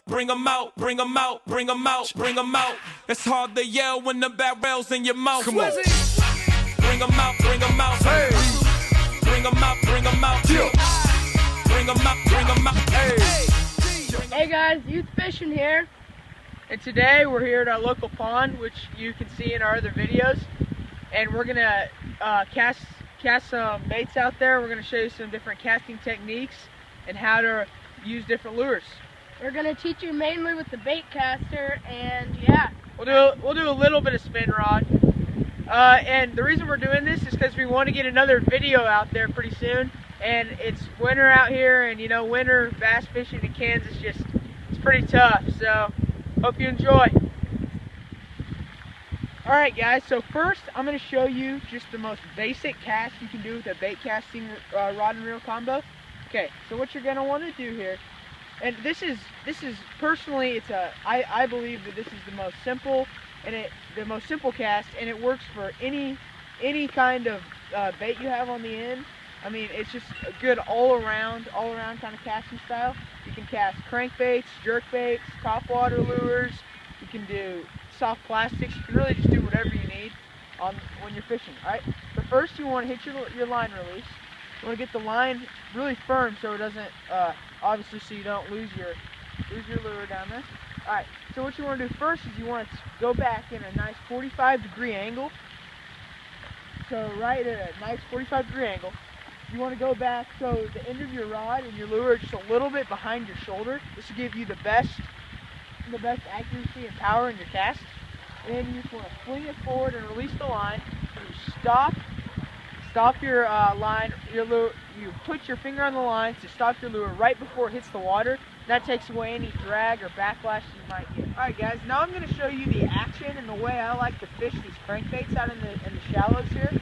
bring 'em out, bring 'em out, bring 'em out, bring 'em out. It's hard to yell when the barrel's in your mouth. Come on. Bring 'em out, bring 'em out. Hey. Bring 'em out, bring 'em out. Yeah. Bring 'em out, bring 'em out. Hey. Hey guys, Youth Fishing here, and today we're here at our local pond, which you can see in our other videos, and we're gonna cast some baits out there. We're gonna show you some different casting techniques and how to use different lures. We're gonna teach you mainly with the bait caster, and yeah, We'll do a little bit of spin rod, and the reason we're doing this is because we want to get another video out there pretty soon. And it's winter out here, and you know, winter bass fishing in Kansas it's pretty tough. So hope you enjoy. Alright guys, so first I'm going to show you just the most basic cast you can do with a bait casting rod and reel combo. Okay, so what you're going to want to do here, and this is personally, I believe that this is the most simple cast, and it works for any kind of bait you have on the end. I mean, it's just a good all-around kind of casting style. You can cast crankbaits, jerkbaits, topwater lures. You can do soft plastics. You can really just do whatever you need when you're fishing. All right. But first, you want to hit your line release. You want to get the line really firm so it doesn't, obviously, so you don't lose your lure down there. All right. So what you want to do first is you want to go back in a nice 45-degree angle. So right at a nice 45-degree angle. You want to go back so the end of your rod and your lure are just a little bit behind your shoulder. This will give you the best accuracy and power in your cast. And then you just want to fling it forward and release the line. You stop your line, your lure. You put your finger on the line to stop your lure right before it hits the water. That takes away any drag or backlash you might get. All right, guys. Now I'm going to show you the action and the way I like to fish these crankbaits out in the shallows here.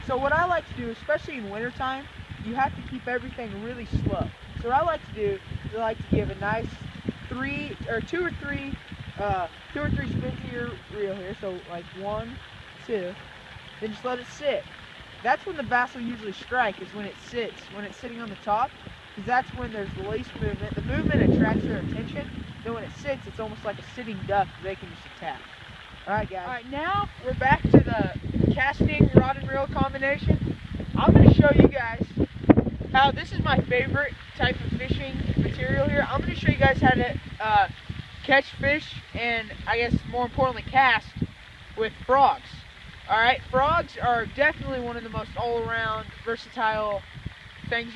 So what I like to do, especially in wintertime, you have to keep everything really slow. So what I like to do is I like to give a nice two or three spins to your reel here. So like 1, 2, then just let it sit. That's when the bass will usually strike, is when it sits, when it's sitting on the top, because that's when there's the least movement. The movement attracts their attention. Then when it sits, it's almost like a sitting duck. They can just attack. All right, guys. All right, now we're back to the casting rod and reel combination. I'm going to show you guys how, this is my favorite type of fishing material here. I'm going to show you guys how to catch fish and, I guess more importantly, cast with frogs. All right, frogs are definitely one of the most all-around versatile things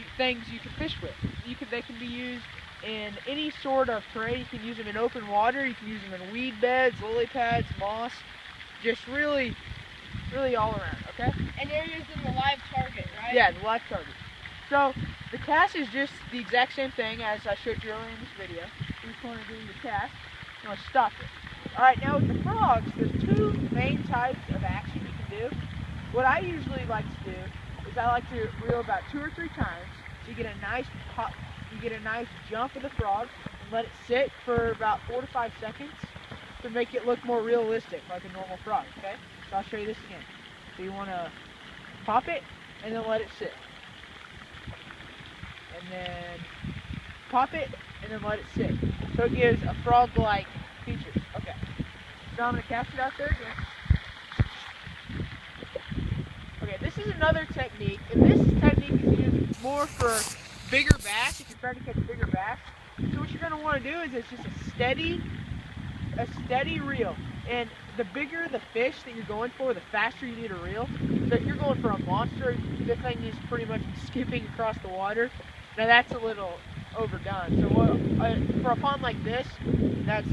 you can fish with. They can be used in any sort of terrain. You can use them in open water. You can use them in weed beds, lily pads, moss. Just really all around, okay? and you're using the live target, right? Yeah, the live target. So the cast is just the exact same thing as I showed you earlier in this video. You just want to do your cast. You want to stop it. All right, now with the frogs, there's two main types of action you can do. What I usually like to do is I like to reel about 2 or 3 times. So you get a nice pop. You get a nice jump of the frog and let it sit for about 4 to 5 seconds to make it look more realistic, like a normal frog, okay? So I'll show you this again. So you want to pop it and then let it sit. And then pop it and then let it sit. So it gives a frog-like features. Okay. So I'm going to cast it out there again. Okay, this is another technique, and this technique is used more for bigger bass, if you're trying to catch bigger bass. So what you're going to want to do is it's just a steady reel. And the bigger the fish that you're going for, the faster you need a reel. So if you're going for a monster, the thing is pretty much skipping across the water. Now that's a little overdone. So for a pond like this, that's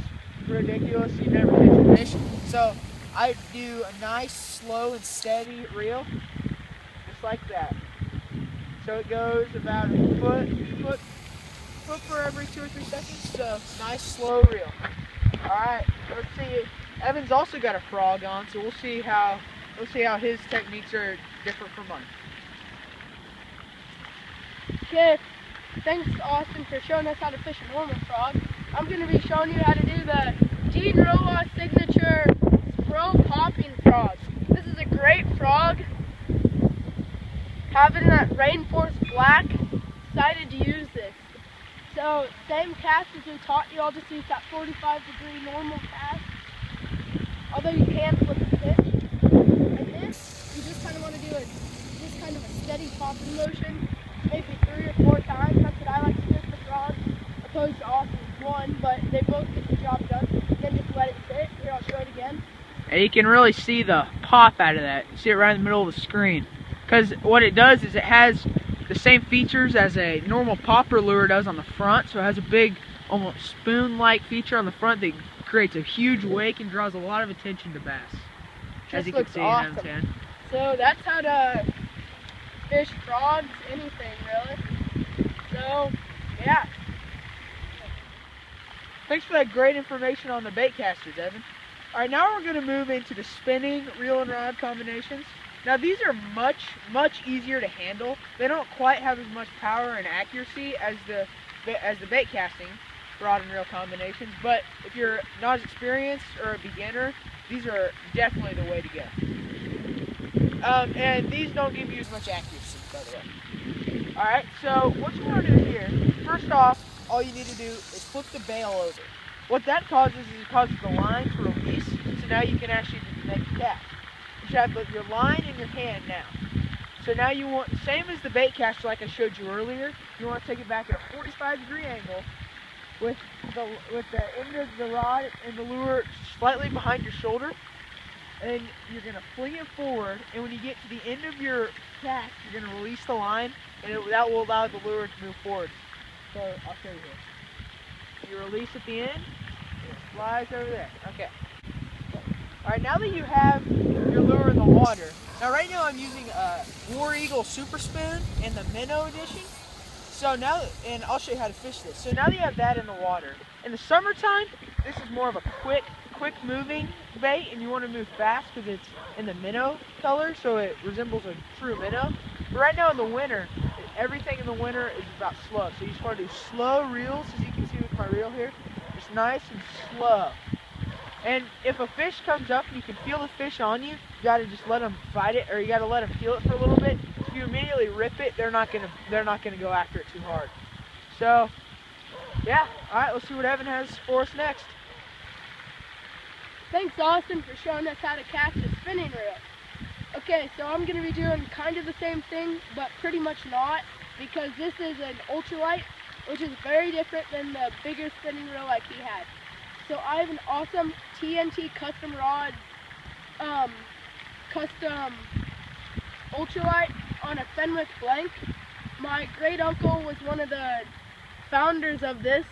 ridiculous. You never catch a fish. So I do a nice, slow and steady reel, just like that. So it goes about a foot for every 2 or 3 seconds. So nice, slow reel. All right, let's see. Evan's also got a frog on, so we'll see how his techniques are different from mine. Okay, thanks Austin for showing us how to fish a normal frog. I'm going to be showing you how to do the Dean Roa signature pro popping frog. This is a great frog. Having that rainforest black, decided to use this. So same cast as we taught you, I'll just use that 45-degree normal cast. Although you can flip the pitch. And this, you just kind of want to do just kind of a steady popping motion, maybe 3 or 4 times. That's what I like to do with the frogs, opposed to Austin's one, but they both get the job done. Then just let it sit. Here, I'll show it again. And you can really see the pop out of that. You see it right in the middle of the screen. Because what it does is it has the same features as a normal popper lure does on the front. So it has a big, almost spoon-like feature on the front that creates a huge wake and draws a lot of attention to bass. As you can see awesome. in M10. So that's how to fish frogs, anything really. So, yeah. Thanks for that great information on the bait caster, Devin. Alright, now we're going to move into the spinning reel and rod combinations. Now these are much easier to handle. They don't quite have as much power and accuracy as the bait casting rod and reel combinations, but if you're not as experienced or a beginner, these are definitely the way to go. And these don't give you as much accuracy, by the way. Alright, so what you want to do here, first off, all you need to do is flip the bail over. What that causes is it causes the line to release, so now you can actually make a cast. You have your line in your hand now. So now you want, same as the bait caster like I showed you earlier, you want to take it back at a 45-degree angle with the end of the rod and the lure slightly behind your shoulder. And you're going to fling it forward, and when you get to the end of your cast, you're going to release the line, and that will allow the lure to move forward. So I'll show you here. You release at the end, it flies over there. Okay. Alright, now that you have your lure in the water, now right now I'm using a War Eagle Super Spoon in the Minnow edition. So now, and I'll show you how to fish this. So now that you have that in the water, in the summertime, this is more of a quick moving bait, and you want to move fast because it's in the minnow color, so it resembles a true minnow. But right now in the winter, everything in the winter is about slow. So you just want to do slow reels, as you can see with my reel here. Just nice and slow. And if a fish comes up and you can feel the fish on you, you gotta just let them fight it, or you gotta let them feel it for a little bit. If you immediately rip it, they're not gonna go after it too hard. So, yeah. All right, let's see what Evan has for us next. Thanks, Austin, for showing us how to catch a spinning reel. Okay, so I'm going to be doing kind of the same thing, but pretty much not, because this is an ultralight, which is very different than the bigger spinning reel like he had. So I have an awesome TNT custom rod, custom ultralight on a Fenwick blank. My great uncle was one of the founders of this,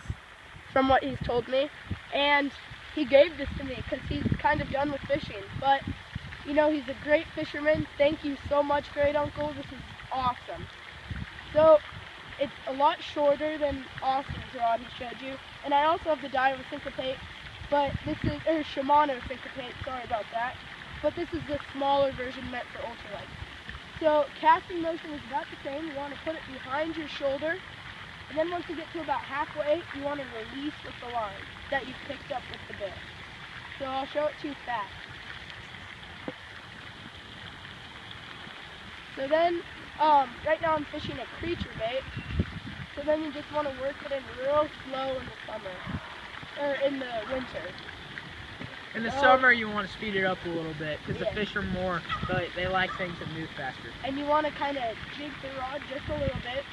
from what he's told me, and he gave this to me because he's kind of done with fishing. But you know, he's a great fisherman. Thank you so much, great uncle. This is awesome. So it's a lot shorter than Austin's rod he showed you, and I also have the Daiwa Syncopate, but this is Shimano Syncopate. Sorry about that. But this is the smaller version meant for ultralight. So casting motion is about the same. You want to put it behind your shoulder, and then once you get to about halfway, you want to release with the line that you picked up with the bill. So I'll show it to you fast. So then, right now I'm fishing a creature bait. So then you just want to work it in real slow in the summer, or in the winter. In the summer, you want to speed it up a little bit because Yeah. the fish are more, they like things that move faster. And you want to kind of jig the rod just a little bit,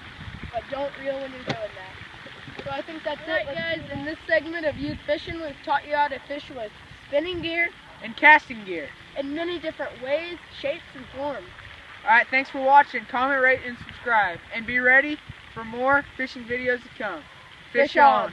but don't reel when you're doing that. So I think that's it. Alright guys, in this segment of Youth Fishing, we've taught you how to fish with spinning gear And casting gear. in many different ways, shapes, and forms. Alright, thanks for watching. Comment, rate, and subscribe. And be ready for more fishing videos to come. Fish on!